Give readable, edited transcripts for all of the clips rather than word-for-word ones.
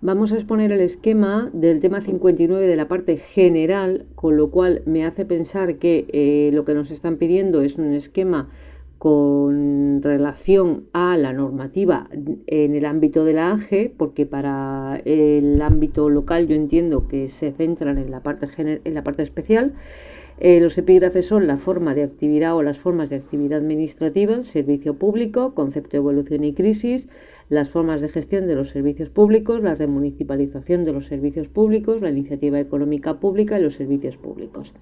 Vamos a exponer el esquema del tema 59 de la parte general, con lo cual me hace pensar que lo que nos están pidiendo es un esquema con relación a la normativa en el ámbito de la AGE, porque para el ámbito local yo entiendo que se centran en la parte especial. Los epígrafes son la forma de actividad o las formas de actividad administrativa, servicio público, concepto de evolución y crisis, las formas de gestión de los servicios públicos, la remunicipalización de los servicios públicos, la iniciativa económica pública y los servicios públicos.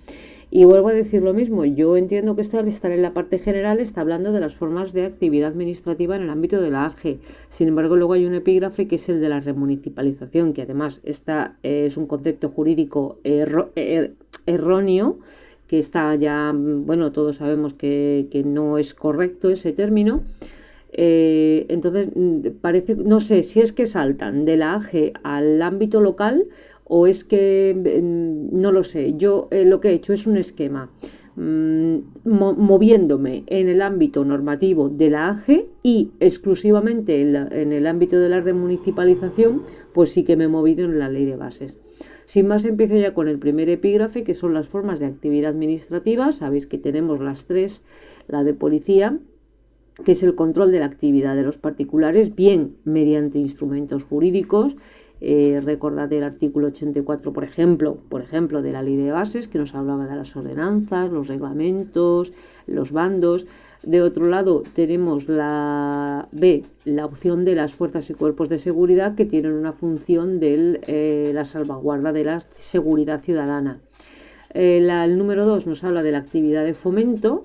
Y vuelvo a decir lo mismo, yo entiendo que esto al estar en la parte general está hablando de las formas de actividad administrativa en el ámbito de la AGE. Sin embargo, luego hay un epígrafe que es el de la remunicipalización, que además es un concepto jurídico erróneo, que está ya, bueno, todos sabemos que no es correcto ese término. Entonces, parece, no sé si es que saltan de la AGE al ámbito local o es que, no lo sé. Yo lo que he hecho es un esquema moviéndome en el ámbito normativo de la AGE y exclusivamente en el ámbito de la remunicipalización, pues sí que me he movido en la ley de bases. Sin más, empiezo ya con el primer epígrafe, que son las formas de actividad administrativa. Sabéis que tenemos las tres: la de policía, que es el control de la actividad de los particulares, bien mediante instrumentos jurídicos. Recordad el artículo 84, por ejemplo, de la ley de bases, que nos hablaba de las ordenanzas, los reglamentos, los bandos. De otro lado tenemos la B, la opción de las fuerzas y cuerpos de seguridad, que tienen una función de la salvaguarda de la seguridad ciudadana. El número 2 nos habla de la actividad de fomento.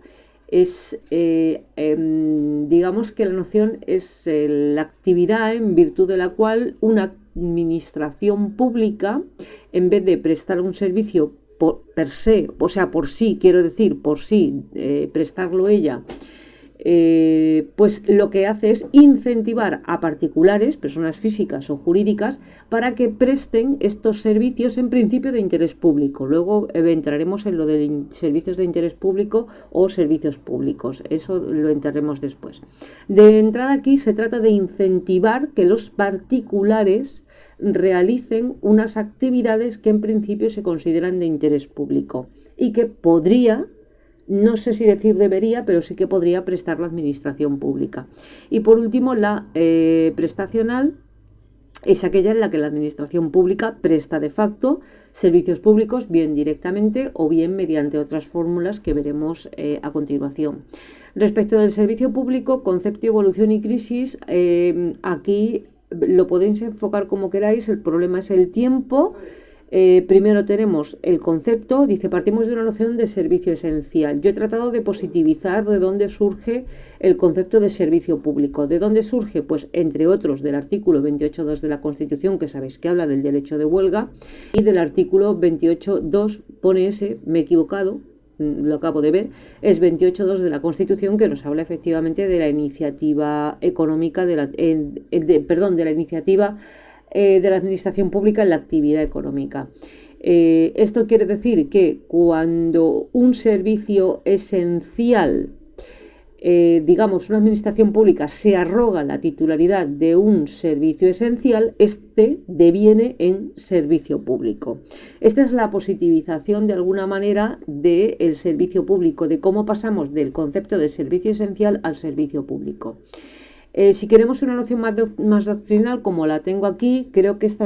Digamos que la noción es la actividad en virtud de la cual una administración pública, en vez de prestar un servicio por sí, prestarlo ella, pues lo que hace es incentivar a particulares, personas físicas o jurídicas, para que presten estos servicios en principio de interés público. Luego entraremos en lo de servicios de interés público o servicios públicos, eso lo entraremos después. De entrada aquí se trata de incentivar que los particulares realicen unas actividades que en principio se consideran de interés público y que podría, no sé si decir debería, pero sí que podría prestar la administración pública. Y por último, la prestacional es aquella en la que la administración pública presta de facto servicios públicos, bien directamente o bien mediante otras fórmulas que veremos a continuación. Respecto del servicio público, concepto, evolución y crisis, aquí lo podéis enfocar como queráis, el problema es el tiempo. Primero tenemos el concepto, dice, partimos de una noción de servicio esencial. Yo he tratado de positivizar de dónde surge el concepto de servicio público. ¿De dónde surge? Pues entre otros del artículo 28.2 de la Constitución, que sabéis que habla del derecho de huelga, y del artículo 28.2, pone ese, me he equivocado, lo acabo de ver, es 28.2 de la Constitución, que nos habla efectivamente de la iniciativa económica, de la iniciativa de la administración pública en la actividad económica. Esto quiere decir que cuando un servicio esencial, digamos, una administración pública se arroga la titularidad de un servicio esencial, este deviene en servicio público. Esta es la positivización de alguna manera del servicio público, de cómo pasamos del concepto de servicio esencial al servicio público. Si queremos una noción más doctrinal, como la tengo aquí, creo que esta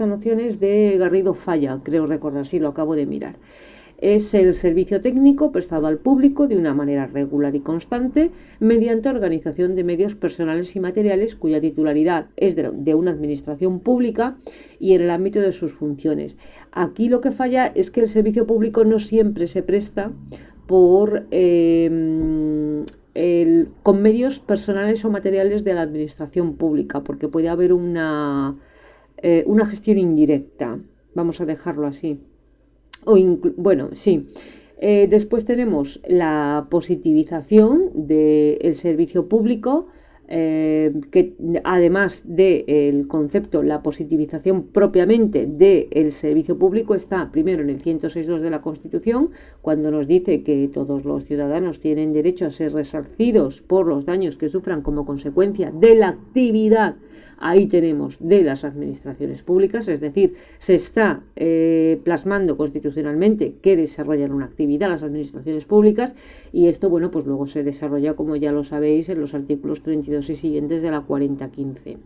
noción es de Garrido Falla, creo recordar, sí, lo acabo de mirar. Es el servicio técnico prestado al público de una manera regular y constante mediante organización de medios personales y materiales cuya titularidad es de una administración pública y en el ámbito de sus funciones. Aquí lo que falla es que el servicio público no siempre se presta con medios personales o materiales de la administración pública, porque puede haber una gestión indirecta, vamos a dejarlo así. Después tenemos la positivización del servicio público, que además del concepto, la positivización propiamente del servicio público está primero en el 106.2 de la Constitución, cuando nos dice que todos los ciudadanos tienen derecho a ser resarcidos por los daños que sufran como consecuencia de la actividad ahí tenemos de las administraciones públicas, es decir, se está plasmando constitucionalmente que desarrollan una actividad las administraciones públicas, y esto, bueno, pues luego se desarrolla, como ya lo sabéis, en los artículos 32 y siguientes de la 4015.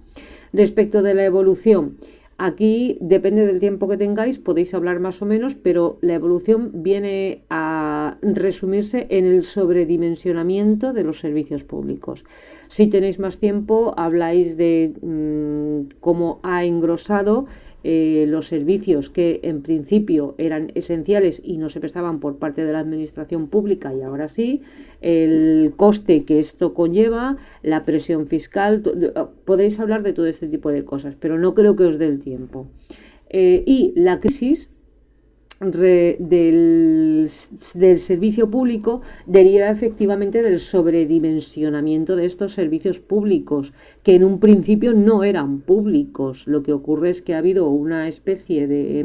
Respecto de la evolución, aquí depende del tiempo que tengáis, podéis hablar más o menos, pero la evolución viene a resumirse en el sobredimensionamiento de los servicios públicos. Si tenéis más tiempo, habláis de cómo ha engrosado los servicios que en principio eran esenciales y no se prestaban por parte de la administración pública, y ahora sí, el coste que esto conlleva, la presión fiscal, podéis hablar de todo este tipo de cosas, pero no creo que os dé el tiempo. Y la crisis del servicio público deriva efectivamente del sobredimensionamiento de estos servicios públicos, que en un principio no eran públicos. Lo que ocurre es que ha habido una especie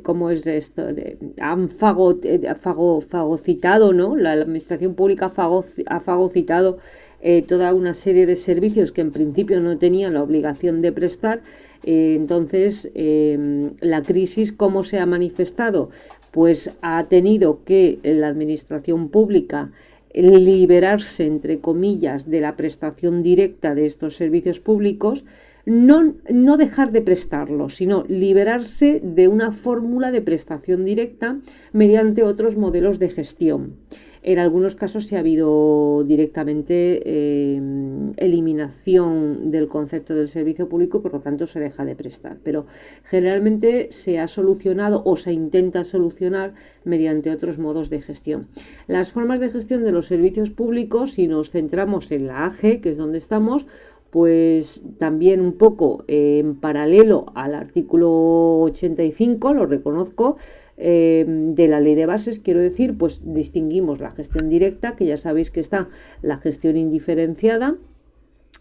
¿cómo es esto? Han fagocitado, ¿no? La administración pública ha fagocitado toda una serie de servicios que en principio no tenían la obligación de prestar. Entonces, la crisis, ¿cómo se ha manifestado? Pues ha tenido que la administración pública liberarse, entre comillas, de la prestación directa de estos servicios públicos, no dejar de prestarlos, sino liberarse de una fórmula de prestación directa mediante otros modelos de gestión. En algunos casos se ha habido directamente eliminación del concepto del servicio público, por lo tanto se deja de prestar. Pero generalmente se ha solucionado o se intenta solucionar mediante otros modos de gestión. Las formas de gestión de los servicios públicos, si nos centramos en la AGE, que es donde estamos, pues también un poco en paralelo al artículo 85, lo reconozco, de la ley de bases, quiero decir, pues distinguimos la gestión directa, que ya sabéis que está la gestión indiferenciada,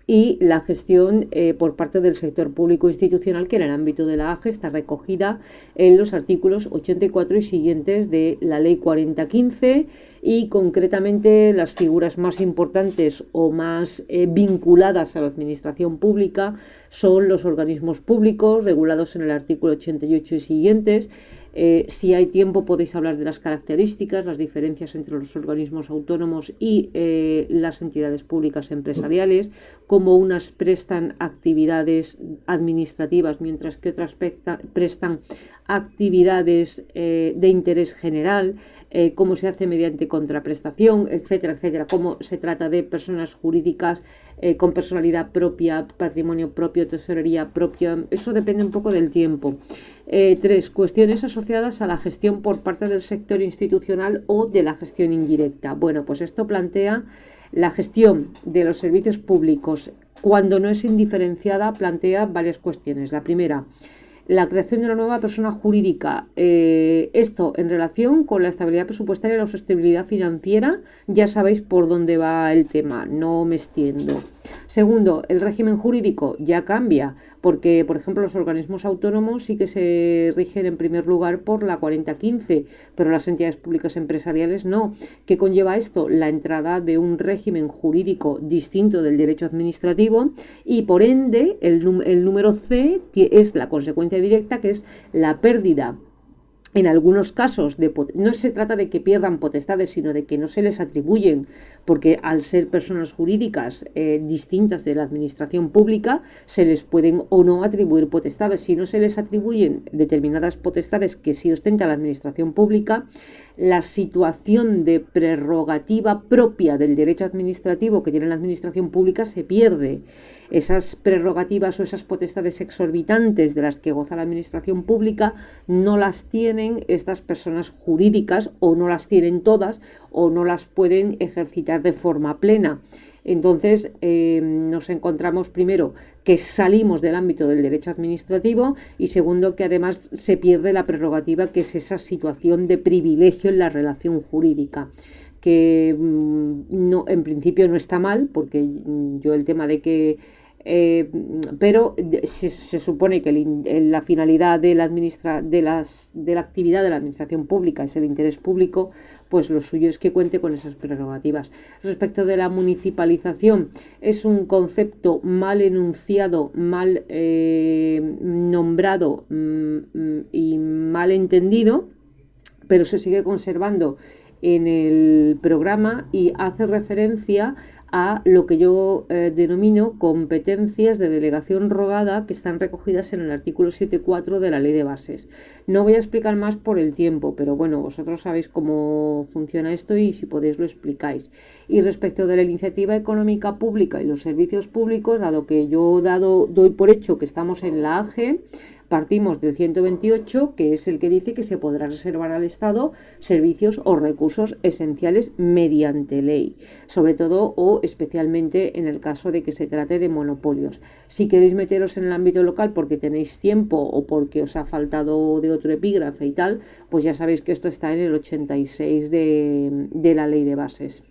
y la gestión por parte del sector público institucional, que en el ámbito de la AGE está recogida en los artículos 84 y siguientes de la ley 4015, y concretamente las figuras más importantes o más vinculadas a la administración pública son los organismos públicos regulados en el artículo 88 y siguientes. Si hay tiempo podéis hablar de las características, las diferencias entre los organismos autónomos y las entidades públicas empresariales, cómo unas prestan actividades administrativas mientras que otras prestan actividades de interés general, cómo se hace mediante contraprestación, etcétera, etcétera, cómo se trata de personas jurídicas con personalidad propia, patrimonio propio, tesorería propia. Eso depende un poco del tiempo. 3. Cuestiones asociadas a la gestión por parte del sector institucional o de la gestión indirecta. Bueno, pues esto plantea la gestión de los servicios públicos. Cuando no es indiferenciada, plantea varias cuestiones. La primera, la creación de una nueva persona jurídica. Esto en relación con la estabilidad presupuestaria y la sostenibilidad financiera, ya sabéis por dónde va el tema, no me extiendo. Segundo, el régimen jurídico ya cambia, porque, por ejemplo, los organismos autónomos sí que se rigen en primer lugar por la 4015, pero las entidades públicas empresariales no. ¿Qué conlleva esto? La entrada de un régimen jurídico distinto del derecho administrativo y, por ende, el número C, que es la consecuencia directa, que es la pérdida. En algunos casos no se trata de que pierdan potestades, sino de que no se les atribuyen, porque al ser personas jurídicas distintas de la administración pública, se les pueden o no atribuir potestades. Si no se les atribuyen determinadas potestades que sí ostenta la administración pública, la situación de prerrogativa propia del derecho administrativo que tiene la administración pública se pierde. Esas prerrogativas o esas potestades exorbitantes de las que goza la administración pública no las tienen estas personas jurídicas, o no las tienen todas, o no las pueden ejercitar de forma plena. Entonces nos encontramos, primero, que salimos del ámbito del derecho administrativo, y segundo, que además se pierde la prerrogativa, que es esa situación de privilegio en la relación jurídica, que no, en principio no está mal, porque yo el tema de que pero se supone que la finalidad de la actividad de la administración pública es el interés público, pues lo suyo es que cuente con esas prerrogativas. Respecto de la municipalización, es un concepto mal enunciado, mal nombrado y mal entendido, pero se sigue conservando en el programa y hace referencia a lo que yo denomino competencias de delegación rogada, que están recogidas en el artículo 7.4 de la Ley de Bases. No voy a explicar más por el tiempo, pero bueno, vosotros sabéis cómo funciona esto y si podéis lo explicáis. Y respecto de la iniciativa económica pública y los servicios públicos, dado que yo doy por hecho que estamos en la AGE, partimos del 128, que es el que dice que se podrá reservar al Estado servicios o recursos esenciales mediante ley, sobre todo o especialmente en el caso de que se trate de monopolios. Si queréis meteros en el ámbito local porque tenéis tiempo o porque os ha faltado de otro epígrafe y tal, pues ya sabéis que esto está en el 86 de la Ley de Bases.